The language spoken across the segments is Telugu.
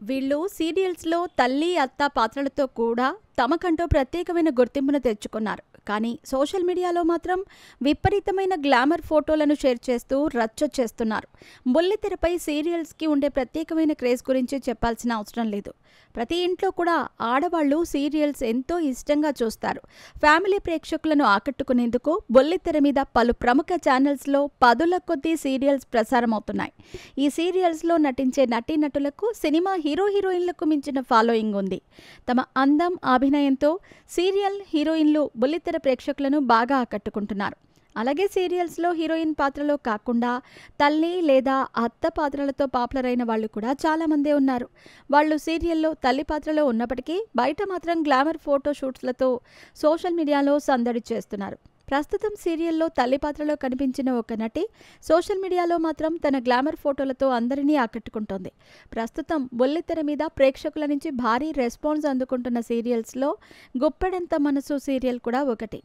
వీళ్ళు సీరియల్స్‌లో తల్లి, అత్త పాత్రలతో కూడా తమకంటూ ప్రత్యేకమైన గుర్తింపును తెచ్చుకున్నారు. కానీ సోషల్ మీడియాలో మాత్రం విపరీతమైన గ్లామర్ ఫోటోలను షేర్ చేస్తూ రచ్చ చేస్తున్నారు. బుల్లితెరపై సీరియల్స్‌కి ఉండే ప్రత్యేకమైన క్రేజ్ గురించి చెప్పాల్సిన అవసరం లేదు. ప్రతి ఇంట్లో కూడా ఆడవాళ్ళు సీరియల్స్ ఎంతో ఇష్టంగా చూస్తారు. ఫ్యామిలీ ప్రేక్షకులను ఆకట్టుకునేందుకు బుల్లితెర మీద పలు ప్రముఖ ఛానల్స్‌లో పదుల కొద్దీ సీరియల్స్ ప్రసారమవుతున్నాయి. ఈ సీరియల్స్‌లో నటించే నటీనటులకు సినిమా హీరోయిన్లకు మించిన ఫాలోయింగ్ ఉంది. తమ అందం, అభినయంతో సీరియల్ హీరోయిన్లు బుల్లితెర ప్రేక్షకులను బాగా ఆకట్టుకుంటున్నారు. అలాగే సీరియల్స్‌లో హీరోయిన్ పాత్రలో కాకుండా తల్లి లేదా అత్త పాత్రలతో పాపులర్ అయిన వాళ్ళు కూడా చాలామందే ఉన్నారు. వాళ్ళు సీరియల్‌లో తల్లి పాత్రలో ఉన్నప్పటికీ బయట మాత్రం గ్లామర్ ఫోటో షూట్స్‌లతో సోషల్ మీడియాలో సందడి చేస్తున్నారు. ప్రస్తుతం సీరియల్లో తల్లి పాత్రలో కనిపించిన ఒక నటి సోషల్ మీడియాలో మాత్రం తన గ్లామర్ ఫోటోలతో అందరినీ ఆకట్టుకుంటోంది. ప్రస్తుతం బుల్లితెర మీద ప్రేక్షకుల నుంచి భారీ రెస్పాన్స్ అందుకుంటున్న సీరియల్స్‌లో గుప్పెడంత మనసు సీరియల్ కూడా ఒకటి.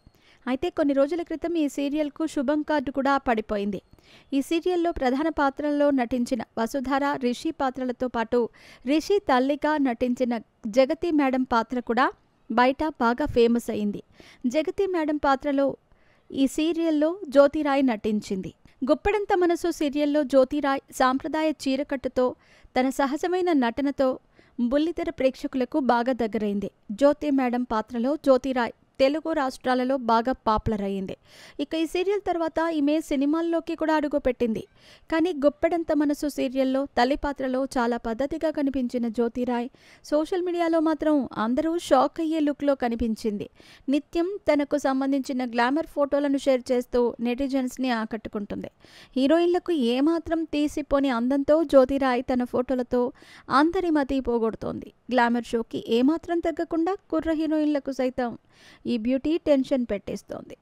అయితే కొన్ని రోజుల క్రితం ఈ సీరియల్‌కు శుభం కార్డు కూడా పడిపోయింది. ఈ సీరియల్‌లో ప్రధాన పాత్రల్లో నటించిన వసుధార, రిషి పాత్రలతో పాటు రిషి తల్లిగా నటించిన జగతి మేడం పాత్ర కూడా బయట బాగా ఫేమస్ అయింది. జగతి మేడం పాత్రలో ఈ సీరియల్లో జ్యోతిరాయ్ నటించింది. గుప్పెడంత మనసు సీరియల్లో జ్యోతిరాయ్ సాంప్రదాయ చీరకట్టుతో తన సహజమైన నటనతో బుల్లితెర ప్రేక్షకులకు బాగా దగ్గరైంది. జ్యోతి మేడం పాత్రలో జ్యోతిరాయ్ తెలుగు రాష్ట్రాలలో బాగా పాపులర్ అయ్యింది. ఇక ఈ సీరియల్ తర్వాత ఈమె సినిమాల్లోకి కూడా అడుగుపెట్టింది. కానీ గుప్పెడంత మనసు సీరియల్లో తల్లి పాత్రలో చాలా పద్ధతిగా కనిపించిన జ్యోతిరాయ్ సోషల్ మీడియాలో మాత్రం అందరూ షాక్ అయ్యే లుక్లో కనిపించింది. నిత్యం తనకు సంబంధించిన గ్లామర్ ఫోటోలను షేర్ చేస్తూ నెటిజన్స్ని ఆకట్టుకుంటుంది. హీరోయిన్లకు ఏమాత్రం తీసిపోని అందంతో జ్యోతిరాయ్ తన ఫోటోలతో అందరి మతి పోగొడుతోంది. గ్లామర్ షోకి ఏమాత్రం తగ్గకుండా కుర్ర హీరోయిన్లకు సైతం ఈ బ్యూటీ టెన్షన్ పెట్టేస్తోంది.